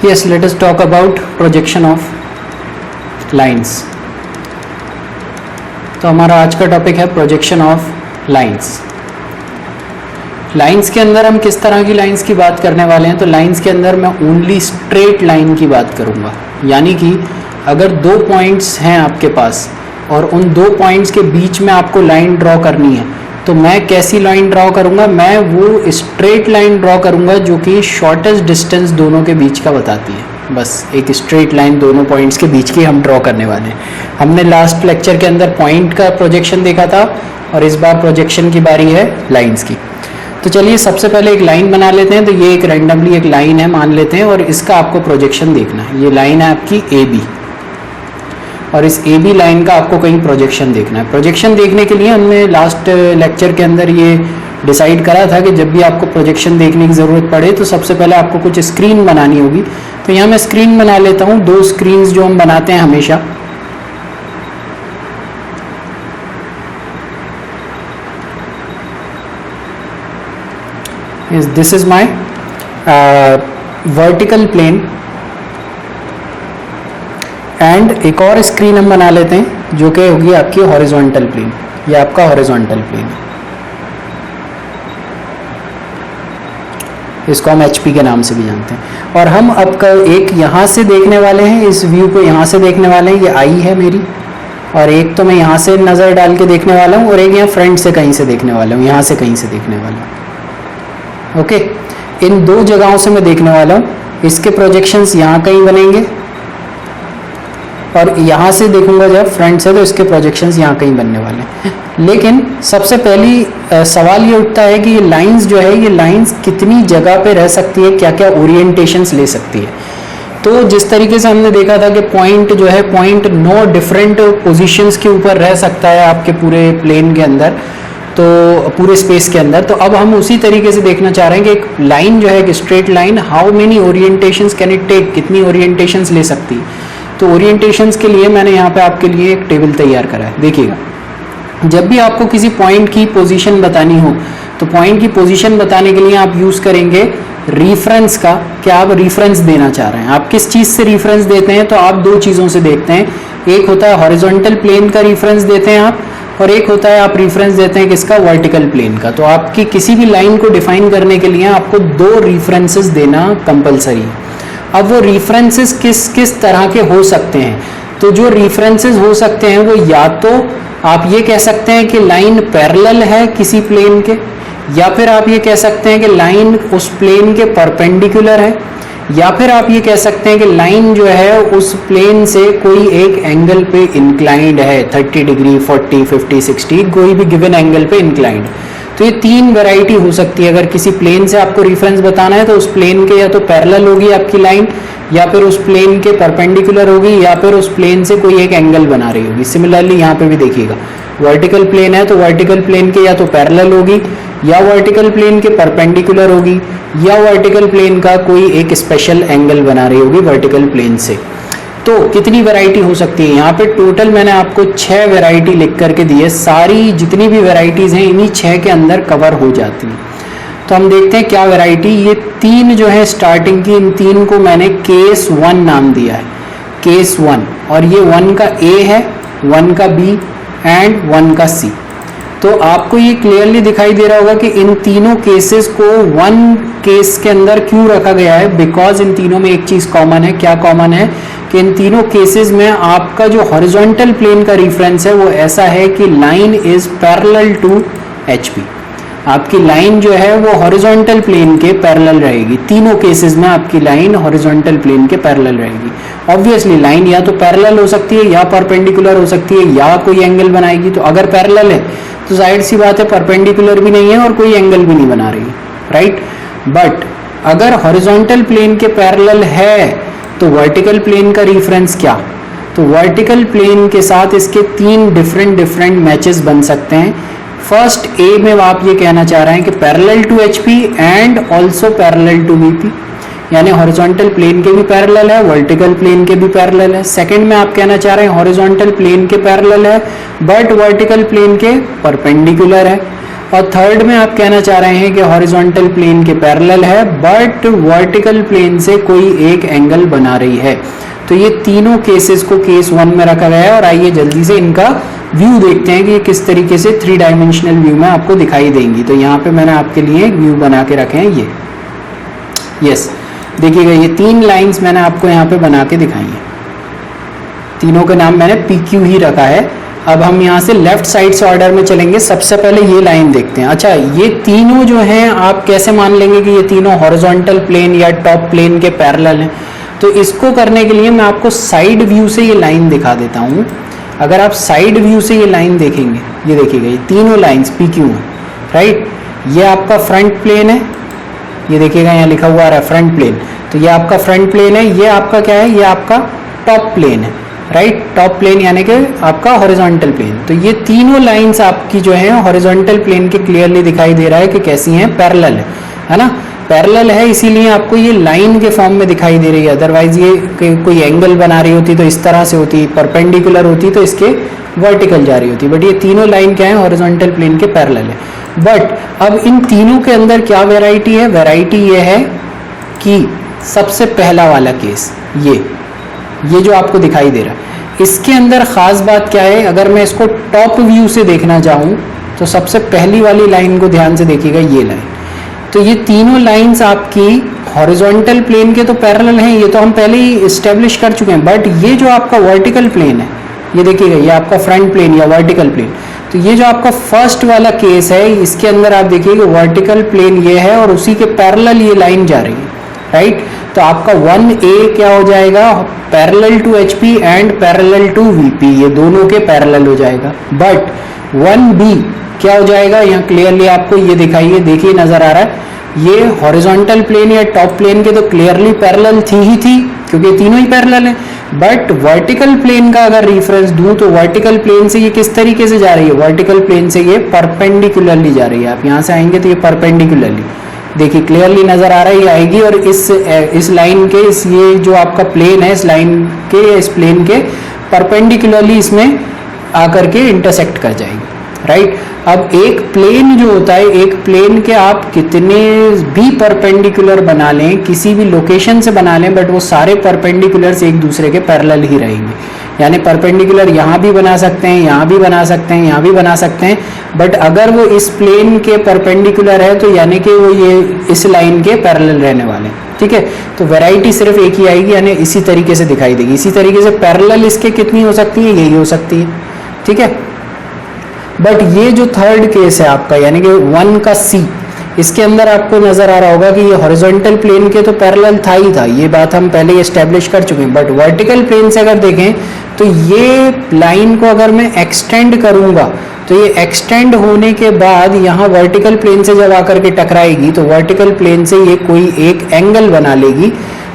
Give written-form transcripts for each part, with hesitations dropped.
Yes, let us talk about projection of lines. तो हमारा आज का टॉपिक है प्रोजेक्शन ऑफ लाइंस. लाइंस के अंदर हम किस तरह की लाइंस की बात करने वाले हैं? तो लाइंस के अंदर मैं ओनली स्ट्रेट लाइन की बात करूंगा. यानी कि अगर दो पॉइंट्स हैं आपके पास और उन दो पॉइंट्स के बीच में आपको लाइन ड्रॉ करनी है, तो मैं कैसी लाइन ड्रॉ करूंगा? मैं वो स्ट्रेट लाइन ड्रॉ करूंगा जो कि शॉर्टेस्ट डिस्टेंस दोनों के बीच का बताती है. बस एक स्ट्रेट लाइन दोनों पॉइंट्स के बीच की हम ड्रॉ करने वाले हैं. हमने लास्ट लेक्चर के अंदर पॉइंट का प्रोजेक्शन देखा था और इस बार प्रोजेक्शन की बारी है लाइंस की. तो चलिए सबसे पहले एक लाइन बना लेते हैं. तो ये एक रैंडमली एक लाइन है मान लेते हैं और इसका आपको प्रोजेक्शन देखना है. ये लाइन है आपकी ए बी और इस ए बी लाइन का आपको कहीं प्रोजेक्शन देखना है. प्रोजेक्शन देखने के लिए हमने लास्ट लेक्चर के अंदर ये डिसाइड करा था कि जब भी आपको प्रोजेक्शन देखने की ज़रूरत पड़े तो सबसे पहले आपको कुछ स्क्रीन बनानी होगी. तो यहाँ मैं स्क्रीन बना लेता हूँ. दो स्क्रीन्स जो हम बनाते हैं हमेशा, this is my vertical plane and एक और स्क्रीन हम बना लेते हैं जो कि होगी आपकी हॉरिजॉन्टल प्लेन. ये आपका हॉरिजॉन्टल प्लेन है. इसको हम HP के नाम से भी जानते हैं. और हम अब का एक यहाँ से देखने वाले हैं, इस व्यू को यहाँ से देखने वाले हैं. ये आई है मेरी और एक तो मैं यहाँ से नज़र डाल के देखने वाला हूँ और एक यहाँ फ्रंट से कहीं से देखने वाला हूँ, यहाँ से कहीं से देखने वाला हूँ. ओके, इन दो जगहों से मैं देखने वाला हूँ. इसके प्रोजेक्शंस यहाँ कहीं बनेंगे और यहाँ से देखूंगा जब फ्रंट से तो इसके प्रोजेक्शंस यहाँ कहीं बनने वाले हैं. लेकिन सबसे पहली सवाल ये उठता है कि ये लाइंस जो है, ये लाइंस कितनी जगह पे रह सकती है, क्या क्या ओरिएंटेशंस ले सकती है. तो जिस तरीके से हमने देखा था कि पॉइंट जो है, पॉइंट 9 डिफरेंट पोजीशंस के ऊपर रह सकता है आपके पूरे प्लेन के अंदर, तो पूरे स्पेस के अंदर. तो अब हम उसी तरीके से देखना चाह रहे हैं कि एक लाइन जो है, एक straight line, how many orientations can it take, कितनी ओरिएंटेशंस ले सकती है. तो ओरिएंटेशंस के लिए मैंने यहाँ पे आपके लिए एक टेबल तैयार करा है. देखिएगा, जब भी आपको किसी पॉइंट की पोजीशन बतानी हो तो पॉइंट की पोजीशन बताने के लिए आप यूज़ करेंगे रिफरेंस का. क्या आप रिफरेंस देना चाह रहे हैं? आप किस चीज़ से रिफरेंस देते हैं? तो आप दो चीज़ों से देखते हैं. एक होता है हॉरिजॉन्टल प्लेन का रिफरेंस देते हैं आप, और एक होता है आप रिफरेंस देते हैं किसका? वर्टिकल प्लेन का. तो आपकी किसी भी लाइन को डिफाइन करने के लिए आपको दो रिफरेंसेस देना कंपलसरी है. अब वो रिफरेंसेस किस किस तरह के हो सकते हैं? तो जो रिफरेंसेस हो सकते हैं वो या तो आप ये कह सकते हैं कि लाइन पैरेलल है किसी प्लेन के, या फिर आप ये कह सकते हैं कि लाइन उस प्लेन के परपेंडिकुलर है, या फिर आप ये कह सकते हैं कि लाइन जो है उस प्लेन से कोई एक एंगल पे इंक्लाइंड है, 30 डिग्री, 40, 50, 60, कोई भी गिवन एंगल पे इंक्लाइंड. तो ये तीन वैरायटी हो सकती है. अगर किसी प्लेन से आपको रेफरेंस बताना है तो उस प्लेन के या तो पैरेलल होगी आपकी लाइन, या फिर उस प्लेन के परपेंडिकुलर होगी, या फिर उस प्लेन से कोई एक एंगल बना रही होगी. सिमिलरली यहाँ पे भी देखिएगा, वर्टिकल प्लेन है तो वर्टिकल प्लेन के या तो पैरेलल होगी, या वर्टिकल प्लेन के परपेंडिकुलर होगी, या वर्टिकल प्लेन का कोई एक स्पेशल एंगल बना रही होगी वर्टिकल प्लेन से. तो कितनी वैरायटी हो सकती है? यहाँ पे टोटल मैंने आपको 6 वैरायटी लिख करके दी है. सारी जितनी भी वैरायटीज़ हैं इन्हीं 6 के अंदर कवर हो जाती हैं. तो हम देखते हैं क्या वैरायटी. ये 3 जो है स्टार्टिंग की, इन 3 को मैंने केस 1 नाम दिया है, केस 1. और ये 1 का A है, 1 का B एंड 1 का C. तो आपको ये क्लियरली दिखाई दे रहा होगा कि इन तीनों केसेस को 1 केस के अंदर क्यों रखा गया है. बिकॉज इन तीनों में एक चीज़ कॉमन है. क्या कॉमन है? कि इन तीनों केसेस में आपका जो हॉरिजॉन्टल प्लेन का रेफरेंस है वो ऐसा है कि line is parallel to HP. आपकी लाइन जो है वो हॉरिजॉन्टल प्लेन के पैरेलल रहेगी. तीनों केसेस में आपकी लाइन हॉरिजॉन्टल प्लेन के पैरेलल रहेगी. ऑब्वियसली लाइन या तो पैरेलल हो सकती है, या परपेंडिकुलर हो सकती है, या कोई एंगल बनाएगी. तो अगर पैरेलल है तो जाहिर सी बात है परपेंडिकुलर भी नहीं है और कोई एंगल भी नहीं बना रही है, राइट. बट अगर हॉरिजॉन्टल प्लेन के पैरेलल है तो वर्टिकल प्लेन का रेफरेंस क्या? तो वर्टिकल प्लेन के साथ इसके 3 डिफरेंट मैचेस बन सकते हैं. फर्स्ट A में आप ये कहना चाह रहे हैं कि parallel to HP and also parallel to VP, यानी हॉरिजॉन्टल प्लेन के भी पैरेलल है, वर्टिकल प्लेन के भी पैरेलल है. सेकंड में आप कहना चाह रहे हैं हॉरिजॉन्टल प्लेन के पैरेलल है बट वर्टिकल प्लेन के परपेंडिकुलर है. और थर्ड में आप कहना चाह रहे हैं कि हॉरिजॉन्टल प्लेन के पैरेलल है बट वर्टिकल प्लेन से कोई एक एंगल बना रही है। तो ये तीनों केसेस को केस 1 में रखा गया है और आइए जल्दी से इनका व्यू देखते हैं कि ये किस तरीके से 3 डायमेंशनल व्यू में आपको दिखाई देंगी। तो यहाँ पे मैंने आपके लिए एक व्यू बना के रखे हैं ये, यस देखिएगा ये 3 लाइंस मैंने आपको यहाँ पे बना के दिखाई हैं, तीनों के नाम मैंने PQ ही रखा है। अब हम यहाँ से लेफ्ट साइड से ऑर्डर में चलेंगे। सबसे पहले ये लाइन देखते हैं। अच्छा, ये तीनों जो हैं आप कैसे मान लेंगे कि ये तीनों हॉरिजॉन्टल प्लेन या टॉप प्लेन के पैरेलल हैं? तो इसको करने के लिए मैं आपको साइड व्यू से ये लाइन दिखा देता हूँ। अगर आप साइड व्यू से ये लाइन देखेंगे, ये देखिएगा ये तीनों लाइंस PQ हैं, राइट। ये आपका फ्रंट प्लेन है, ये देखिएगा यहाँ लिखा हुआ है फ्रंट प्लेन, तो ये आपका फ्रंट प्लेन है। ये आपका क्या है? ये आपका टॉप प्लेन है, राइट। टॉप प्लेन यानी कि आपका हॉरिजॉन्टल प्लेन। तो ये तीनों लाइंस आपकी जो है हॉरिजॉन्टल प्लेन के क्लियरली दिखाई दे रहा है कि कैसी हैं, पैरेलल है ना, पैरेलल है, इसीलिए आपको ये लाइन के फॉर्म में दिखाई दे रही है। अदरवाइज ये कोई एंगल बना रही होती तो इस तरह से होती, परपेंडिकुलर होती तो इसके वर्टिकल जा रही होती। बट ये तीनों लाइन क्या है? हॉरिजॉन्टल प्लेन के पैरेलल है। बट अब इन तीनों के अंदर क्या वैरायटी है? वैरायटी ये है कि सबसे पहला वाला केस ये जो आपको दिखाई दे रहा है, इसके अंदर खास बात क्या है? अगर मैं इसको टॉप व्यू से देखना चाहूँ तो सबसे पहली वाली लाइन को ध्यान से देखिएगा, ये लाइन। तो ये तीनों लाइंस आपकी हॉरिजॉन्टल प्लेन के तो पैरेलल हैं, ये तो हम पहले ही इस्टेब्लिश कर चुके हैं। बट ये जो आपका वर्टिकल प्लेन है, ये देखिएगा ये आपका फ्रंट प्लेन या वर्टिकल प्लेन, तो ये जो आपका फर्स्ट वाला केस है इसके अंदर आप देखिए वर्टिकल प्लेन ये है और उसी के पैरेलल ये लाइन जा रही है, राइट। तो आपका 1A क्या हो जाएगा? Parallel to HP and parallel to VP, ये दोनों के पैरेलल हो जाएगा। बट 1B क्या हो जाएगा? यहाँ क्लियरली आपको ये दिखाइए, देखिए नजर आ रहा है, ये हॉरिजॉन्टल प्लेन या टॉप प्लेन के तो क्लियरली पैरेलल थी क्योंकि तीनों ही पैरेलल हैं। बट वर्टिकल प्लेन का अगर रेफरेंस दूं तो वर्टिकल प्लेन से ये किस तरीके से जा रही है? वर्टिकल प्लेन से ये परपेंडिकुलरली जा रही है। आप यहाँ से आएंगे तो ये परपेंडिकुलरली देखिए क्लियरली नजर आ रहा है, ये आएगी और इस लाइन के ये जो आपका प्लेन है इस लाइन के या इस प्लेन के परपेंडिकुलरली इसमें आकर के इंटरसेक्ट कर जाएगी, राइट। अब एक प्लेन जो होता है, एक प्लेन के आप कितने भी परपेंडिकुलर बना लें, किसी भी लोकेशन से बना लें, बट वो सारे परपेंडिकुलर से एक दूसरे के पैरेलल ही रहेंगे। यानी परपेंडिकुलर यहाँ भी बना सकते हैं, यहाँ भी बना सकते हैं, यहाँ भी बना सकते हैं, बट अगर वो इस प्लेन के परपेंडिकुलर है तो यानी कि वो ये इस लाइन के पैरेलल रहने वाले हैं, ठीक है। तो वैरायटी सिर्फ एक ही आएगी, यानी इसी तरीके से दिखाई देगी। इसी तरीके से पैरेलल इसके कितनी हो सकती है? यही हो सकती है, ठीक है। बट ये जो थर्ड केस है आपका यानी कि 1 का C, इसके अंदर आपको नजर आ रहा होगा कि ये हॉरिजॉन्टल प्लेन के तो पैरेलल था ही था, ये बात हम पहले ही एस्टेब्लिश कर चुके हैं। बट वर्टिकल प्लेन से अगर देखें तो ये लाइन को अगर मैं एक्सटेंड करूंगा तो ये एक्सटेंड होने के बाद यहाँ वर्टिकल प्लेन से जब आकर के टकराएगी तो वर्टिकल प्लेन से ये कोई एक एंगल बना लेगी,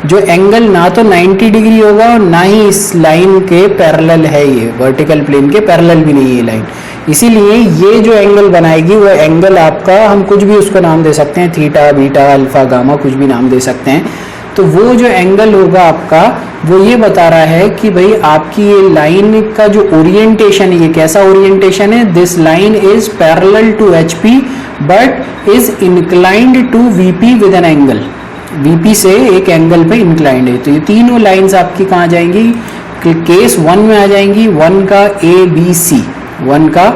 जो एंगल ना तो 90 डिग्री होगा और ना ही इस लाइन के पैरेलल है, ये वर्टिकल प्लेन के पैरेलल भी नहीं है ये लाइन। इसीलिए ये जो एंगल बनाएगी वो एंगल आपका, हम कुछ भी उसको नाम दे सकते हैं, थीटा, बीटा, अल्फा, गामा, कुछ भी नाम दे सकते हैं। तो वो जो एंगल होगा आपका वो ये बता रहा है कि भाई आपकी ये लाइन का जो ओरिएंटेशन है, ये कैसा ओरिएंटेशन है? This line is parallel to HP but is inclined to VP with an angle, VP से एक एंगल पे इंक्लाइंड है। तो ये तीनों लाइंस आपकी कहाँ जाएंगी? केस 1 में आ जाएंगी, 1 का ABC, 1 का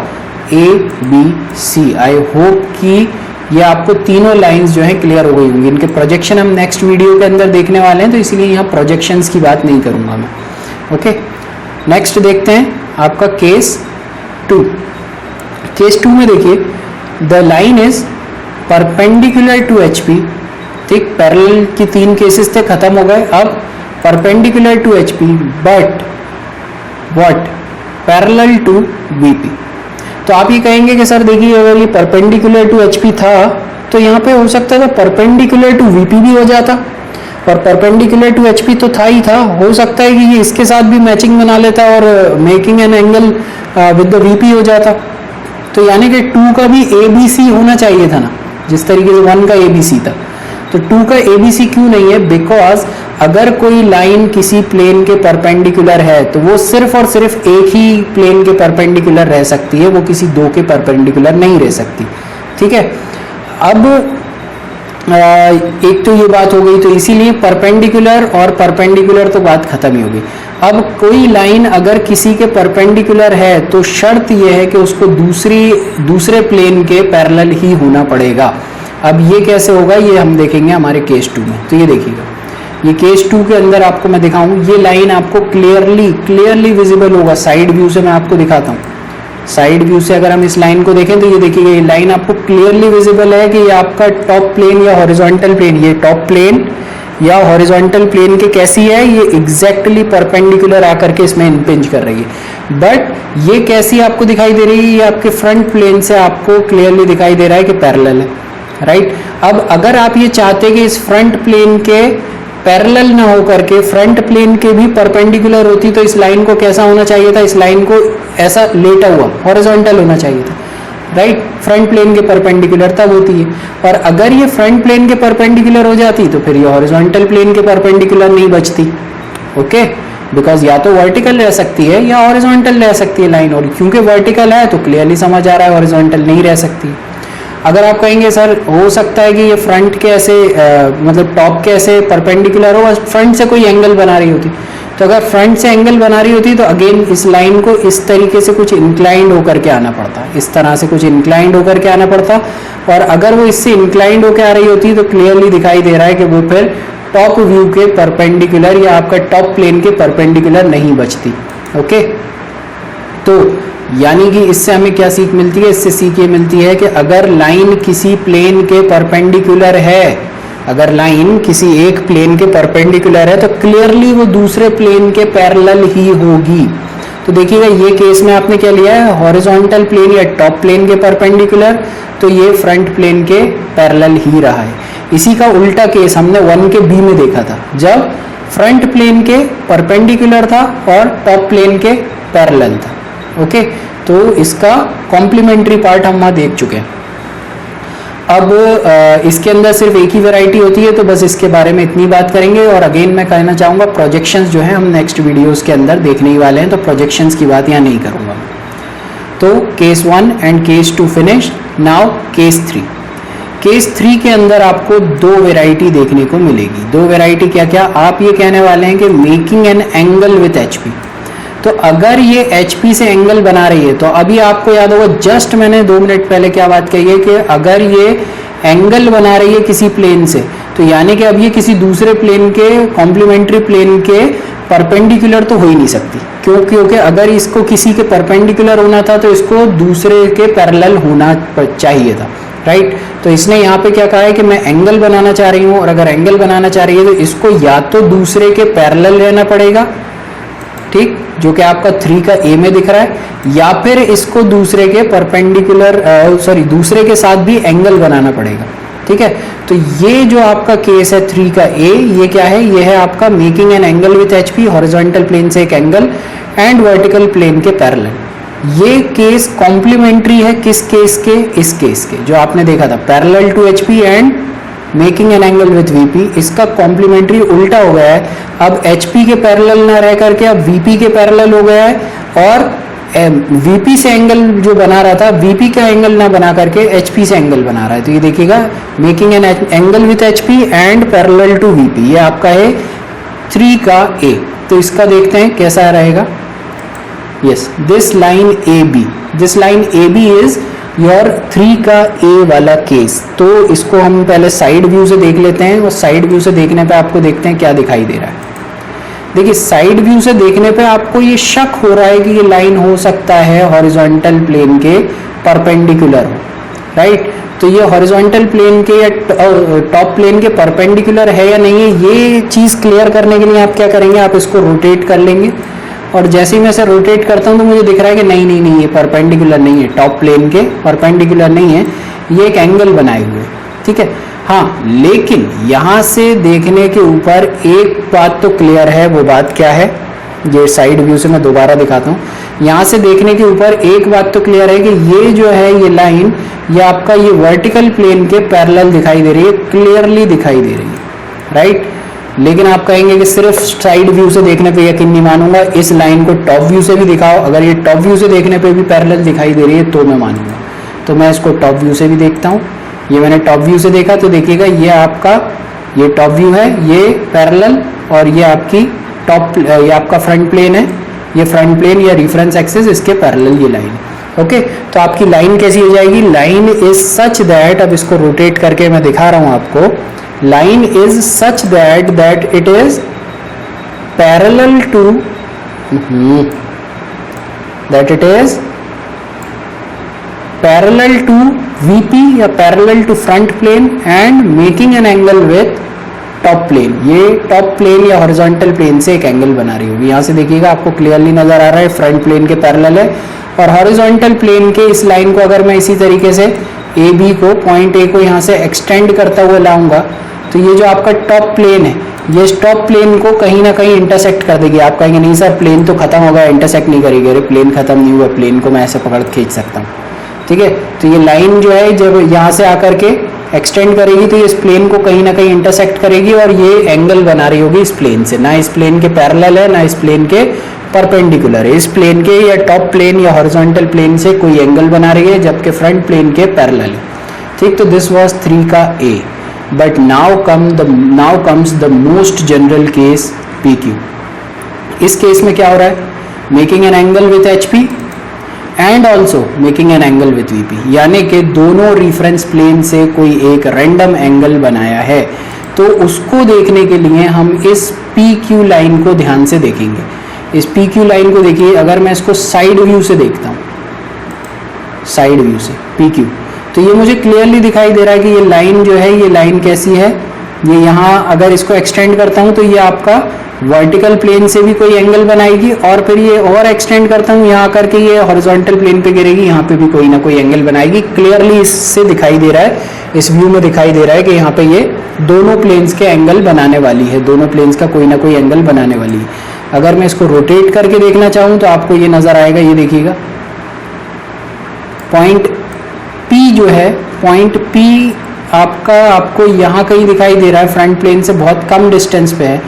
ABC। आई होप कि ये आपको तीनों लाइंस जो है क्लियर हो गई होंगी। इनके प्रोजेक्शन हम नेक्स्ट वीडियो के अंदर देखने वाले हैं, तो इसलिए यहाँ प्रोजेक्शंस की बात नहीं करूँगा मैं, ओके। नेक्स्ट देखते हैं आपका केस 2। केस 2 में देखिए the line is perpendicular to HP, ठीक, पैरेलल की 3 केसेस थे, खत्म हो गए। अब perpendicular to HP but what? Parallel to VP। तो आप ये कहेंगे कि सर देखिए अगर ये परपेंडिकुलर टू HP था तो यहाँ पे हो सकता था परपेंडिकुलर टू VP भी हो जाता, और परपेंडिकुलर टू HP तो था ही था, हो सकता है कि ये इसके साथ भी मैचिंग बना लेता और making an angle with the VP हो जाता। तो यानी कि 2 का भी ABC होना चाहिए था ना, जिस तरीके से 1 का ABC था। तो 2 का ABC क्यों नहीं है? बिकॉज अगर कोई लाइन किसी प्लेन के परपेंडिकुलर है तो वो सिर्फ और सिर्फ एक ही प्लेन के परपेंडिकुलर रह सकती है, वो किसी 2 के परपेंडिकुलर नहीं रह सकती, ठीक है। अब एक तो ये बात हो गई, तो इसीलिए परपेंडिकुलर और परपेंडिकुलर तो बात खत्म ही होगी। अब कोई लाइन अगर किसी के परपेंडिकुलर है तो शर्त यह है कि उसको दूसरे प्लेन के पैरेलल ही होना पड़ेगा। अब ये कैसे होगा ये हम देखेंगे हमारे केस 2 में। तो ये देखिएगा, ये केस 2 के अंदर आपको मैं दिखाऊं, ये लाइन आपको क्लियरली विजिबल होगा। साइड व्यू से मैं आपको दिखाता हूँ। साइड व्यू से अगर हम इस लाइन को देखें तो ये देखिएगा, ये लाइन आपको क्लियरली विजिबल है कि ये आपका टॉप प्लेन या हॉरिजॉन्टल प्लेन, ये टॉप प्लेन या हॉरिजॉन्टल प्लेन के कैसी है, ये एग्जैक्टली परपेंडिकुलर आकर के इसमें इम्पिंज कर रही है। बट ये कैसी आपको दिखाई दे रही है, ये आपके फ्रंट प्लेन से आपको क्लियरली दिखाई दे रहा है कि पैरेलल है, राइट। अब अगर आप ये चाहते कि इस फ्रंट प्लेन के पैरेलल ना हो करके फ्रंट प्लेन के भी परपेंडिकुलर होती, तो इस लाइन को कैसा होना चाहिए था, इस लाइन को ऐसा लेटा हुआ हॉरिजॉन्टल होना चाहिए था, राइट। फ्रंट प्लेन के परपेंडिकुलर तब होती है। और अगर ये फ्रंट प्लेन के परपेंडिकुलर हो जाती तो फिर ये हॉरिजॉन्टल प्लेन के परपेंडिकुलर नहीं बचती, ओके। बिकॉज या तो वर्टिकल रह सकती है या हॉरिजॉन्टल रह सकती है लाइन, और क्योंकि वर्टिकल है तो क्लियरली समझ आ रहा है हॉरिजॉन्टल नहीं रह सकती। अगर आप कहेंगे सर हो सकता है कि ये फ्रंट के ऐसे मतलब टॉप के ऐसे परपेंडिकुलर हो, फ्रंट से कोई एंगल बना रही होती, तो अगर फ्रंट से एंगल बना रही होती तो अगेन इस लाइन को इस तरीके से कुछ इंक्लाइंड होकर के आना पड़ता, इस तरह से कुछ इंक्लाइंड होकर के आना पड़ता। और अगर वो इससे इंक्लाइंड होकर आ रही होती तो क्लियरली दिखाई दे रहा है कि वो फिर टॉप व्यू के परपेंडिकुलर या आपका टॉप प्लेन के परपेंडिकुलर नहीं बचती, ओके। तो यानी कि इससे हमें क्या सीख मिलती है, इससे सीख ये मिलती है कि अगर लाइन किसी प्लेन के परपेंडिकुलर है, अगर लाइन किसी एक प्लेन के परपेंडिकुलर है तो क्लियरली वो दूसरे प्लेन के पैरेलल ही होगी। तो देखिएगा ये केस में आपने क्या लिया है, हॉरिजॉन्टल प्लेन या टॉप प्लेन के परपेंडिकुलर, तो ये फ्रंट प्लेन के पैरेलल ही रहा है। इसी का उल्टा केस हमने 1 के बी में देखा था, जब फ्रंट प्लेन के परपेंडिकुलर था और टॉप प्लेन के पैरेलल था, ओके। तो इसका कॉम्प्लीमेंट्री पार्ट हम वहाँ देख चुके हैं। अब इसके अंदर सिर्फ एक ही वैरायटी होती है, तो बस इसके बारे में इतनी बात करेंगे। और अगेन मैं कहना चाहूँगा प्रोजेक्शंस जो है हम नेक्स्ट वीडियोस के अंदर देखने ही वाले हैं, तो प्रोजेक्शंस की बात यहाँ नहीं करूँगा। तो case 1 and case 2 finish. Now case 3। Case 3 के अंदर आपको 2 वैरायटी देखने को मिलेगी। 2 वैरायटी क्या क्या, आप ये कहने वाले हैं कि making an angle with HP। तो अगर ये HP से एंगल बना रही है, तो अभी आपको याद होगा जस्ट मैंने 2 मिनट पहले क्या बात कही है कि अगर ये एंगल बना रही है किसी प्लेन से, तो यानी कि अब ये किसी दूसरे प्लेन के कॉम्प्लीमेंट्री प्लेन के परपेंडिकुलर तो हो ही नहीं सकती, क्योंकि अगर इसको किसी के परपेंडिकुलर होना था तो इसको दूसरे के पैरेलल होना चाहिए था, राइट। तो इसने यहाँ पे क्या कहा है कि मैं एंगल बनाना चाह रही हूँ, और अगर एंगल बनाना चाह रही है तो इसको या तो दूसरे के पैरेलल रहना पड़ेगा, ठीक, जो कि आपका 3 का ए में दिख रहा है, या फिर इसको दूसरे के परपेंडिकुलर दूसरे के साथ भी एंगल बनाना पड़ेगा, ठीक है। तो ये जो आपका केस है 3 का ए, ये क्या है, ये है आपका making an angle with HP, horizontal plane से एक एंगल एंड वर्टिकल प्लेन के पैरेलल। ये केस कॉम्प्लीमेंट्री है किस केस के, इस केस के जो आपने देखा था parallel to HP and making an angle with VP। इसका कॉम्प्लीमेंट्री उल्टा हो गया है, अब HP के पैरेलल ना रह करके अब VP के पैरेलल हो गया है, और VP से एंगल जो बना रहा था VP का एंगल ना बना करके HP से एंगल बना रहा है। तो ये देखिएगा making an angle with HP and parallel to VP, ये आपका है 3 का A। तो इसका देखते हैं कैसा रहेगा। Yes, this line AB is your 3 का A वाला केस। तो इसको हम पहले साइड व्यू से देख लेते हैं, और साइड व्यू से देखने पे आपको देखते हैं क्या दिखाई दे रहा है। देखिए साइड व्यू से देखने पे आपको ये शक हो रहा है कि ये लाइन हो सकता है हॉरिजॉन्टल प्लेन के परपेंडिकुलर हो, राइट। तो ये हॉरिजॉन्टल प्लेन के या टॉप प्लेन के परपेंडिकुलर है या नहीं है, ये चीज़ क्लियर करने के लिए आप क्या करेंगे, आप इसको रोटेट कर लेंगे, और जैसे ही मैं इसे रोटेट करता हूँ तो मुझे दिख रहा है कि नहीं ये परपेंडिकुलर नहीं है, टॉप प्लेन के परपेंडिकुलर नहीं है, ये एक एंगल बनाए हुए, ठीक है। हाँ, लेकिन यहाँ से देखने के ऊपर एक बात तो क्लियर है, वो बात क्या है, ये साइड व्यू से मैं दोबारा दिखाता हूँ। यहाँ से देखने के ऊपर एक बात तो क्लियर है कि ये जो है ये लाइन, ये आपका ये वर्टिकल प्लेन के पैरेलल दिखाई दे रही है, क्लियरली दिखाई दे रही है, राइट। लेकिन आप कहेंगे कि सिर्फ साइड व्यू से देखने पे यकीन नहीं मानूंगा, इस लाइन को टॉप व्यू से भी दिखाओ, अगर ये टॉप व्यू से देखने पे भी पैरेलल दिखाई दे रही है तो मैं मानूंगा। तो मैं इसको टॉप व्यू से भी देखता हूँ। ये मैंने टॉप व्यू से देखा तो देखिएगा ये आपका ये टॉप व्यू है, ये पैरेलल, और ये आपकी ये आपका फ्रंट प्लेन है, ये फ्रंट प्लेन या रिफरेंस एक्सिस, इसके पैरेलल ये लाइन। ओके, तो आपकी लाइन कैसी हो जाएगी? लाइन इज सच दैट, अब इसको रोटेट करके मैं दिखा रहा हूं आपको, line is such that it is parallel to parallel to VP या parallel to front plane and making an angle with top plane. ये टॉप प्लेन या हॉरिजॉन्टल प्लेन से एक एंगल बना रही होगी। यहाँ से देखिएगा आपको क्लियरली नजर आ रहा है फ्रंट प्लेन के पैरेलल है, और हॉरिजॉन्टल प्लेन के इस लाइन को अगर मैं इसी तरीके से AB को, पॉइंट A को यहाँ से एक्सटेंड करता हुआ लाऊंगा तो ये जो आपका टॉप प्लेन है, ये इस टॉप प्लेन को कहीं ना कहीं इंटरसेक्ट कर देगी। आप कहेंगे नहीं सर प्लेन तो खत्म हो गया, इंटरसेक्ट नहीं करेगी। अरे प्लेन खत्म नहीं हुआ, प्लेन को मैं ऐसे पकड़ खींच सकता हूँ, ठीक है। तो ये लाइन जो है जब यहाँ से आकर के एक्सटेंड करेगी तो ये इस प्लेन को कहीं ना कहीं इंटरसेक्ट करेगी और ये एंगल बना रही होगी इस प्लेन से। ना इस प्लेन के पैरेलल है, ना इस प्लेन के परपेंडिकुलर है, इस प्लेन के या टॉप प्लेन या हॉरिजॉन्टल प्लेन से कोई एंगल बना रही है, जबकि फ्रंट प्लेन के पैरेलल है, ठीक। तो दिस वाज 3 का A, but now comes the most general case PQ। इस केस में क्या हो रहा है? Making an angle with HP and also making an angle with VP, यानी कि दोनों रिफरेंस प्लेन से कोई एक रैंडम एंगल बनाया है। तो उसको देखने के लिए हम इस PQ लाइन को ध्यान से देखेंगे। इस PQ लाइन को देखिए, अगर मैं इसको साइड व्यू से देखता हूँ, साइड व्यू से PQ, तो ये मुझे क्लियरली दिखाई दे रहा है कि ये लाइन जो है, ये लाइन कैसी है, ये यहाँ अगर इसको एक्सटेंड करता हूँ तो ये आपका वर्टिकल प्लेन से भी कोई एंगल बनाएगी, और फिर ये और एक्सटेंड करता हूँ यहाँ करके ये हॉरिजॉन्टल प्लेन पे गिरेगी, यहाँ पे भी कोई ना कोई एंगल बनाएगी। क्लियरली इससे दिखाई दे रहा है, इस व्यू में दिखाई दे रहा है कि यहाँ पे ये दोनों प्लेन्स के एंगल बनाने वाली है, दोनों प्लेन्स का कोई ना कोई एंगल बनाने वाली है। अगर मैं इसको रोटेट करके देखना चाहूँ तो आपको ये नजर आएगा, ये देखिएगा पॉइंट P जो है, पॉइंट P आपको यहाँ कहीं दिखाई दे रहा है, फ्रंट प्लेन से बहुत कम डिस्टेंस पे है,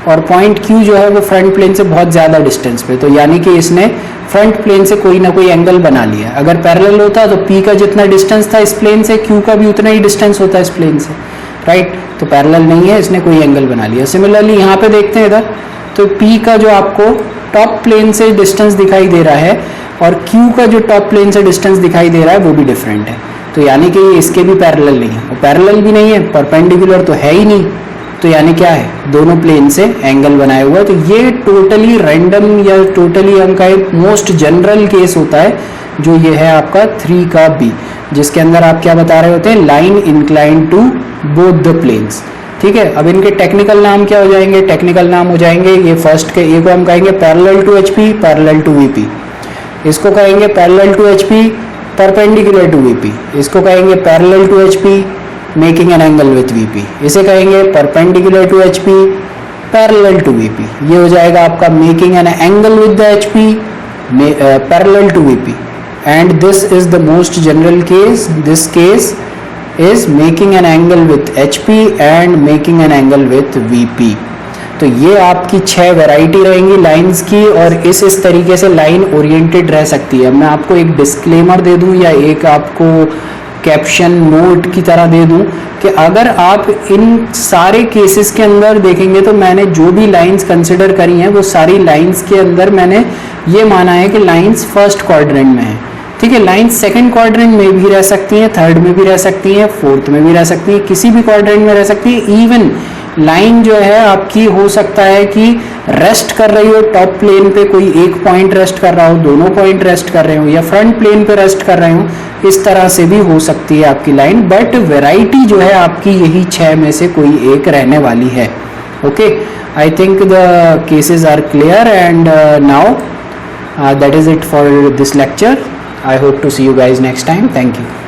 और पॉइंट Q जो है वो फ्रंट प्लेन से बहुत ज़्यादा डिस्टेंस पे। तो यानी कि इसने फ्रंट प्लेन से कोई ना कोई एंगल बना लिया। अगर पैरेलल होता तो P का जितना डिस्टेंस था इस प्लेन से, Q का भी उतना ही डिस्टेंस होता है इस प्लेन से, राइट। तो पैरेलल नहीं है, इसने कोई एंगल बना लिया। सिमिलरली यहाँ पे देखते हैं इधर, तो P का जो आपको टॉप प्लेन से डिस्टेंस दिखाई दे रहा है और Q का जो टॉप प्लेन से डिस्टेंस दिखाई दे रहा है वो भी डिफरेंट है। तो यानी कि ये इसके भी पैरेलल नहीं है, वो पैरेलल भी नहीं है, परपेंडिकुलर तो है ही नहीं, तो यानी क्या है, दोनों प्लेन से एंगल बनाया हुआ है। तो ये टोटली रैंडम या टोटली का एक मोस्ट जनरल केस होता है, जो ये है आपका 3 का B, जिसके अंदर आप क्या बता रहे होते हैं, line incline to both the planes, ठीक है। अब इनके टेक्निकल नाम क्या हो जाएंगे? टेक्निकल नाम हो जाएंगे, ये फर्स्ट के A को हम कहेंगे parallel to HP, parallel to VP। इसको कहेंगे parallel to HP, perpendicular to VP। इसको कहेंगे parallel to HP, making an angle with VP। इसे कहेंगे perpendicular to HP, parallel to VP। ये हो जाएगा आपका making an angle with the HP, parallel to VP। And this is the most general case, this case is making an angle with HP and making an angle with VP। तो ये आपकी 6 variety रहेंगी lines की, और इस तरीके से line oriented रह सकती है। मैं आपको एक डिस्क्लेमर दे दूं या एक आपको कैप्शन नोट की तरह दे दूं कि अगर आप इन सारे केसेस के अंदर देखेंगे तो मैंने जो भी लाइंस कंसिडर करी हैं वो सारी लाइंस के अंदर मैंने ये माना है कि लाइंस फर्स्ट क्वाड्रेंट में है, ठीक है। लाइंस सेकंड क्वाड्रेंट में भी रह सकती हैं, थर्ड में भी रह सकती हैं, फोर्थ में भी रह सकती हैं, किसी भी क्वाड्रेंट में रह सकती है। इवन लाइन जो है आपकी हो सकता है कि रेस्ट कर रही हो टॉप प्लेन पे, कोई एक पॉइंट रेस्ट कर रहा हो, दोनों पॉइंट रेस्ट कर रहे हो, या फ्रंट प्लेन पे रेस्ट कर रहे हो, इस तरह से भी हो सकती है आपकी लाइन। बट वैरायटी जो है आपकी यही 6 में से कोई एक रहने वाली है। Okay, I think the cases are clear and now that is it for this lecture. I hope to see you guys next time. Thank you.